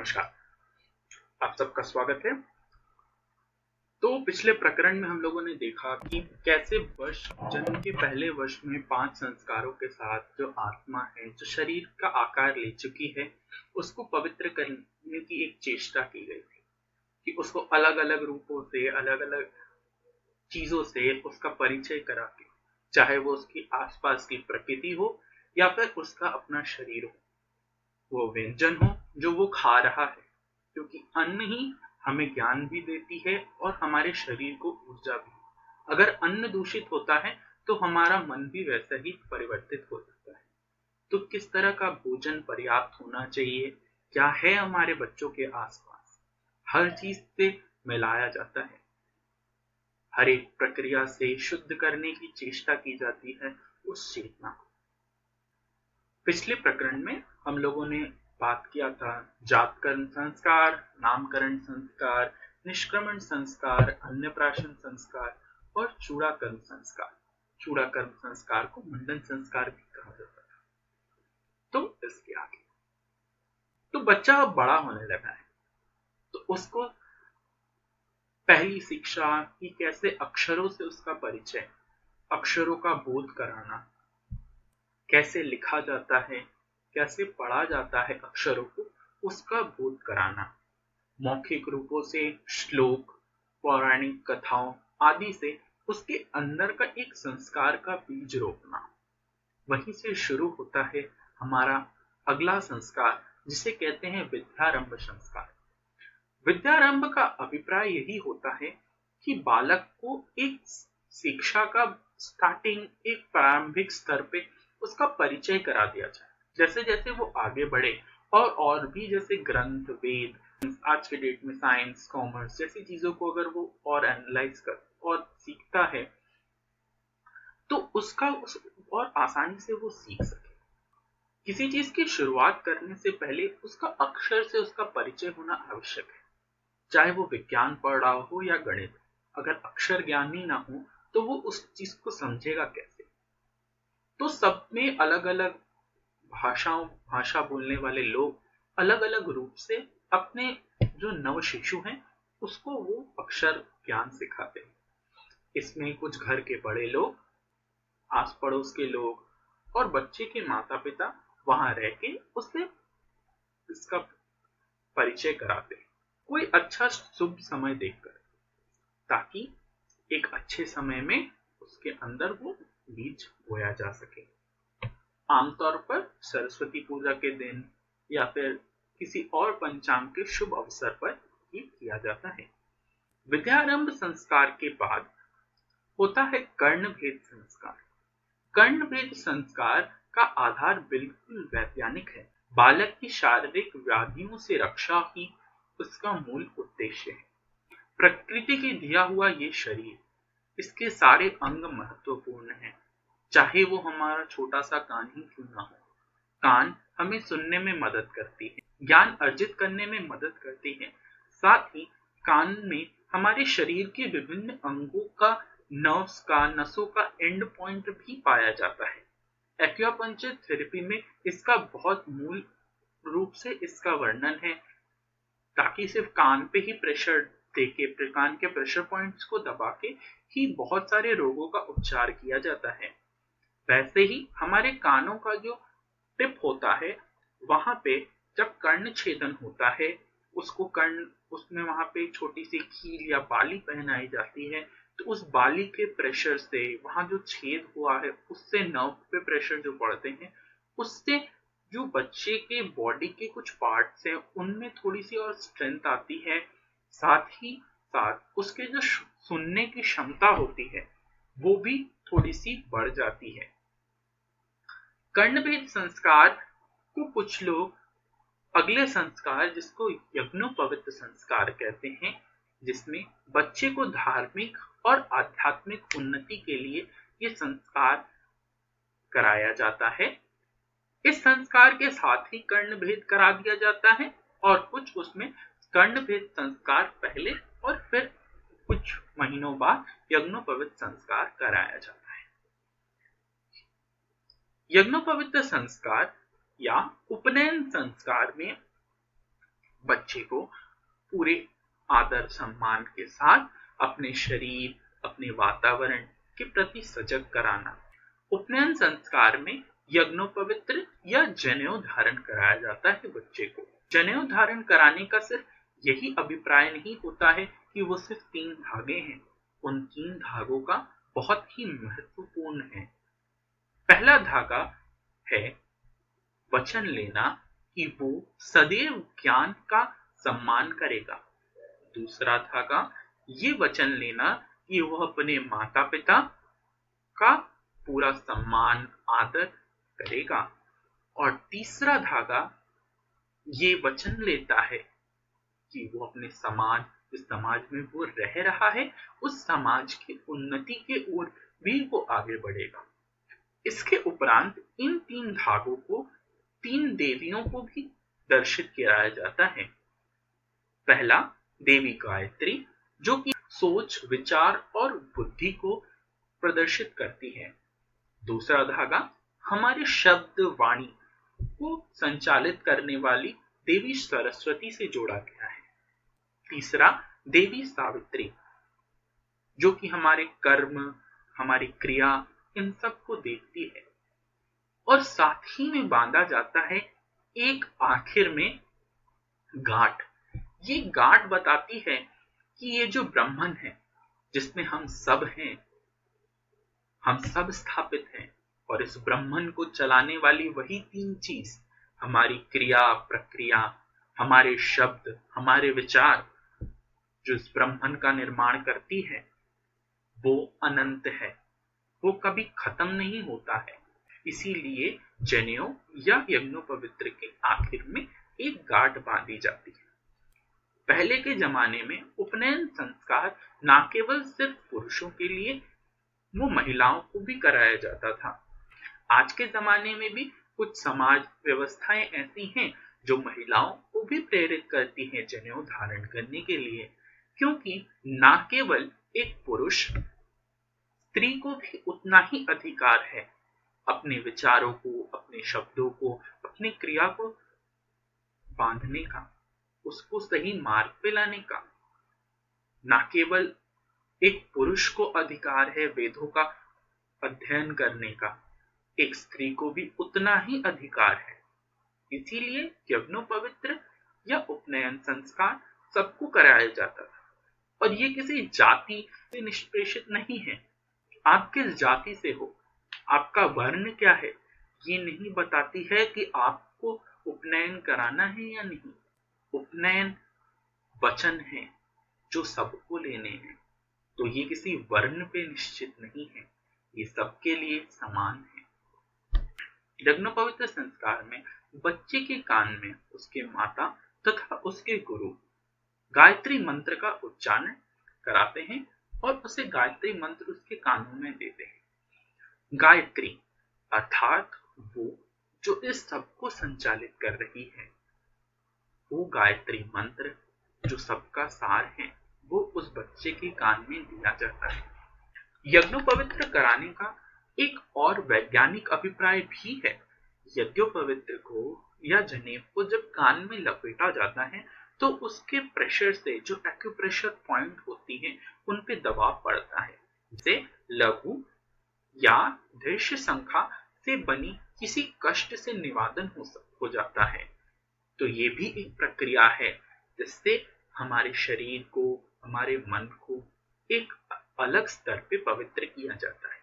नमस्कार, आप सबका स्वागत है। तो पिछले प्रकरण में हम लोगों ने देखा कि कैसे वर्ष जन्म के पहले वर्ष में 5 संस्कारों के साथ जो आत्मा है, जो शरीर का आकार ले चुकी है, उसको पवित्र करने की एक चेष्टा की गई थी कि उसको अलग अलग रूपों से, अलग अलग चीजों से उसका परिचय करा के, चाहे वो उसकी आसपास की प्रकृति हो या फिर उसका अपना शरीर हो, वो व्यंजन हो जो वो खा रहा है, क्योंकि अन्न ही हमें ज्ञान भी देती है और हमारे शरीर को ऊर्जा भी। अगर अन्न दूषित होता है तो हमारा मन भी वैसा ही परिवर्तित हो जाता है। तो किस तरह का भोजन पर्याप्त होना चाहिए, क्या है हमारे बच्चों के आसपास, हर चीज से मिलाया जाता है, हर एक प्रक्रिया से शुद्ध करने की चेष्टा की जाती है उस चेतना को। पिछले प्रकरण में हम लोगों ने बात किया था जातकर्म संस्कार, नामकरण संस्कार, निष्क्रमण संस्कार, अन्नप्राशन संस्कार और चूड़ाकर्म संस्कार। चूड़ाकर्म संस्कार को मुंडन संस्कार भी कहा जाता है। तो इसके आगे तो बच्चा अब बड़ा होने लगा है, तो उसको पहली शिक्षा कि कैसे अक्षरों से उसका परिचय, अक्षरों का बोध कराना, कैसे लिखा जाता है, कैसे पढ़ा जाता है अक्षरों को, उसका बोध कराना, मौखिक रूपों से, श्लोक, पौराणिक कथाओं आदि से उसके अंदर का एक संस्कार का बीज रोपना। वहीं से शुरू होता है हमारा अगला संस्कार, जिसे कहते हैं विद्यारंभ संस्कार। विद्यारंभ का अभिप्राय यही होता है कि बालक को एक शिक्षा का स्टार्टिंग, एक प्रारंभिक स्तर पे उसका परिचय करा दिया जाए। जैसे जैसे वो आगे बढ़े और भी जैसे ग्रंथ, वेद, आज के डेट में साइंस, कॉमर्स जैसी चीजों को अगर वो और एनालाइज कर और सीखता है तो उसका और आसानी से वो सीख सके। किसी चीज की शुरुआत करने से पहले उसका अक्षर से उसका परिचय होना आवश्यक है, चाहे वो विज्ञान पढ़ रहा हो या गणित। अगर अक्षर ज्ञानी ना हो तो वो उस चीज को समझेगा कैसे। तो सब में अलग अलग भाषा बोलने वाले लोग अलग अलग रूप से अपने जो नव शिशु हैं उसको वो अक्षर ज्ञान सिखाते हैं। इसमें कुछ घर के बड़े लोग, आस पड़ोस के लोग और बच्चे के माता पिता वहां रह के उससे इसका परिचय कराते हैं, कोई अच्छा शुभ समय देखकर, ताकि एक अच्छे समय में उसके अंदर वो बीज बोया जा सके। आमतौर पर सरस्वती पूजा के दिन या फिर किसी और पंचांग के शुभ अवसर पर ये किया जाता है। विद्यारंभ संस्कार के बाद होता है कर्णभेद संस्कार। कर्णभेद संस्कार का आधार बिल्कुल वैज्ञानिक है। बालक की शारीरिक व्याधियों से रक्षा ही उसका मूल उद्देश्य है। प्रकृति के दिया हुआ ये शरीर, इसके सारे अंग महत्वपूर्ण हैं, चाहे वो हमारा छोटा सा कान ही क्यों ना हो। कान हमें सुनने में मदद करती है, ज्ञान अर्जित करने में मदद करती है। साथ ही कान में हमारे शरीर के विभिन्न अंगों का, नर्व्स का, नसों का एंड पॉइंट भी पाया जाता है। एक्यूपंक्चर थेरेपी में इसका बहुत मूल रूप से इसका वर्णन है, ताकि सिर्फ कान पे ही प्रेशर देके, कान के प्रेशर पॉइंट्स को दबा के ही बहुत सारे रोगों का उपचार किया जाता है। वैसे ही हमारे कानों का जो टिप होता है, वहां पे जब कर्ण छेदन होता है, उसको कर्ण, उसमें वहां पे छोटी सी खील या बाली पहनाई जाती है, तो उस बाली के प्रेशर से वहां जो छेद हुआ है उससे नर्व पे प्रेशर जो पड़ते हैं, उससे जो बच्चे के बॉडी के कुछ पार्ट्स हैं उनमें थोड़ी सी और स्ट्रेंथ आती है। साथ ही साथ उसके जो सुनने की क्षमता होती है वो भी थोड़ी सी बढ़ जाती है। कर्णभेद संस्कार को कुछ लोग अगले संस्कार, जिसको यज्ञोपवीत संस्कार कहते हैं, जिसमें बच्चे को धार्मिक और आध्यात्मिक उन्नति के लिए ये संस्कार कराया जाता है। इस संस्कार के साथ ही कर्णभेद करा दिया जाता है और कुछ उसमें कर्णभेद संस्कार पहले और फिर कुछ महीनों बाद यज्ञोपवीत संस्कार कराया जाता है। यज्ञोपवीत संस्कार या उपनयन संस्कार में बच्चे को पूरे आदर सम्मान के साथ अपने शरीर, अपने वातावरण के प्रति सजग कराना। उपनयन संस्कार में यज्ञोपवीत या जनेऊ धारण कराया जाता है बच्चे को। जनेऊ धारण कराने का सिर्फ यही अभिप्राय नहीं होता है कि वो सिर्फ 3 धागे हैं। उन 3 धागों का बहुत ही महत्वपूर्ण है। पहला धागा है वचन लेना कि वो सदैव ज्ञान का सम्मान करेगा। दूसरा धागा ये वचन लेना कि वह अपने माता पिता का पूरा सम्मान आदर करेगा। और तीसरा धागा ये वचन लेता है कि वो अपने समाज, जिस समाज में वो रह रहा है, उस समाज की उन्नति के ओर भी वो आगे बढ़ेगा। इसके उपरांत इन 3 धागों को 3 देवियों को भी दर्शित किया जाता है। पहला देवी गायत्री, जो कि सोच, विचार और बुद्धि को प्रदर्शित करती है। दूसरा धागा हमारे शब्द वाणी को संचालित करने वाली देवी सरस्वती से जोड़ा गया है। तीसरा देवी सावित्री, जो कि हमारे कर्म, हमारी क्रिया, इन सब को देखती है। और साथ ही में बांधा जाता है एक आखिर में गांठ। ये गांठ बताती है कि ये जो ब्रह्मन है, जिसमें हम सब हैं, हम सब स्थापित हैं, और इस ब्रह्मन को चलाने वाली वही 3 चीज, हमारी क्रिया प्रक्रिया, हमारे शब्द, हमारे विचार, जो इस ब्रह्मन का निर्माण करती है, वो अनंत है, वो कभी खत्म नहीं होता है। इसीलिए जनेऊ या यज्ञोपवीत के आखिर में एक गांठ बांधी जाती है। पहले के जमाने में उपनयन संस्कार न केवल सिर्फ पुरुषों के लिए, वो महिलाओं को भी कराया जाता था। आज के जमाने में भी कुछ समाज व्यवस्थाएं ऐसी हैं जो महिलाओं को भी प्रेरित करती हैं जनेऊ धारण करने के लिए, क्योंकि न केवल एक पुरुष, स्त्री को भी उतना ही अधिकार है अपने विचारों को, अपने शब्दों को, अपनी क्रिया को बांधने का, उसको सही मार्ग पे लाने का। न केवल एक पुरुष को अधिकार है वेदों का अध्ययन करने का, एक स्त्री को भी उतना ही अधिकार है। इसीलिए यज्ञोपवीत या उपनयन संस्कार सबको कराया जाता था। और ये किसी जाति से निष्पेषित नहीं है। आप किस जाति से हो, आपका वर्ण क्या है, ये नहीं बताती है कि आपको उपनयन कराना है या नहीं। उपनयन वचन है जो सबको लेने हैं, तो ये किसी वर्ण पे निश्चित नहीं है, ये सबके लिए समान है। यज्ञोपवीत संस्कार में बच्चे के कान में उसके माता तथा उसके गुरु गायत्री मंत्र का उच्चारण कराते हैं और उसे गायत्री मंत्र उसके कानों में देते हैं। गायत्री अर्थात वो जो इस सब को संचालित कर रही है, वो गायत्री मंत्र जो सबका सार है, वो उस बच्चे के कान में दिया जाता है। यज्ञोपवीत कराने का एक और वैज्ञानिक अभिप्राय भी है। यज्ञोपवीत को या जनेऊ को जब कान में लपेटा जाता है तो उसके प्रेशर से जो एक्यूप्रेशर पॉइंट होती है उन पे दबाव पड़ता है, जिससे लघु या दृश्य संख्या से बनी किसी कष्ट से निवारण हो जाता है। तो ये भी एक प्रक्रिया है जिससे हमारे शरीर को, हमारे मन को एक अलग स्तर पे पवित्र किया जाता है।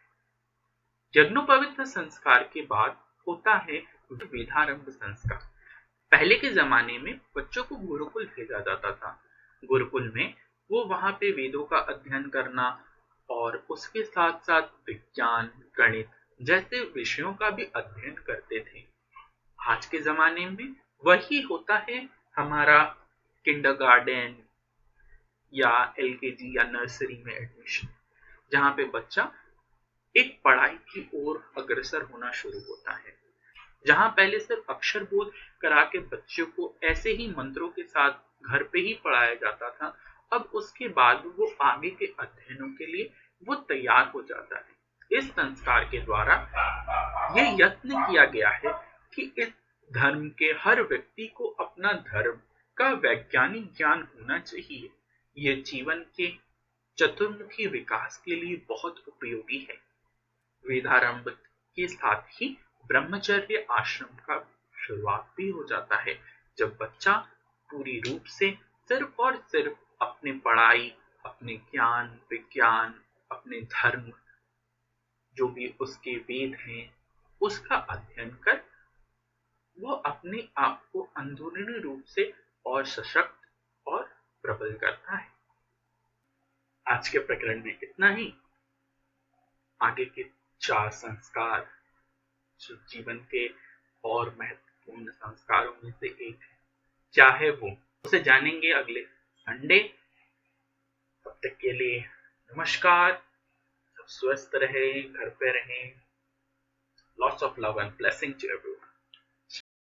यज्ञोपवीत संस्कार के बाद होता है वेदारंभ संस्कार। पहले के जमाने में बच्चों को गुरुकुल भेजा जाता था। गुरुकुल में वो वहां पे वेदों का अध्ययन करना और उसके साथ साथ विज्ञान, गणित जैसे विषयों का भी अध्ययन करते थे। आज के जमाने में वही होता है हमारा किंडरगार्टन या एलकेजी या नर्सरी में एडमिशन, जहाँ पे बच्चा एक पढ़ाई की ओर अग्रसर होना शुरू होता है। जहाँ पहले सिर्फ अक्षर बोध करा के बच्चों को ऐसे ही मंत्रों के साथ घर पे ही पढ़ाया जाता था, अब उसके बाद वो आगे के अध्ययनों के लिए वो तैयार हो जाता है। इस संस्कार के द्वारा ये यत्न किया गया है कि इस धर्म के हर व्यक्ति को अपना धर्म का वैज्ञानिक ज्ञान होना चाहिए। यह जीवन के चतुर्मुखी विकास के लिए बहुत उपयोगी है। वेदारंभ के साथ ही ब्रह्मचर्य आश्रम का शुरुआत भी हो जाता है, जब बच्चा पूरी रूप से सिर्फ और सिर्फ अपने पढ़ाई, अपने ज्ञान विज्ञान, अपने धर्म, जो भी उसके वेद हैं, उसका अध्ययन कर वो अपने आप को अंदरूनी रूप से और सशक्त और प्रबल करता है। आज के प्रकरण में इतना ही। आगे के 4 संस्कार जो जीवन के और महत्वपूर्ण संस्कारों में से एक है, क्या है वो, उसे जानेंगे अगले संडे। तब तक के लिए नमस्कार। सब स्वस्थ रहे, घर पे रहें। Lots of love and blessing to everyone.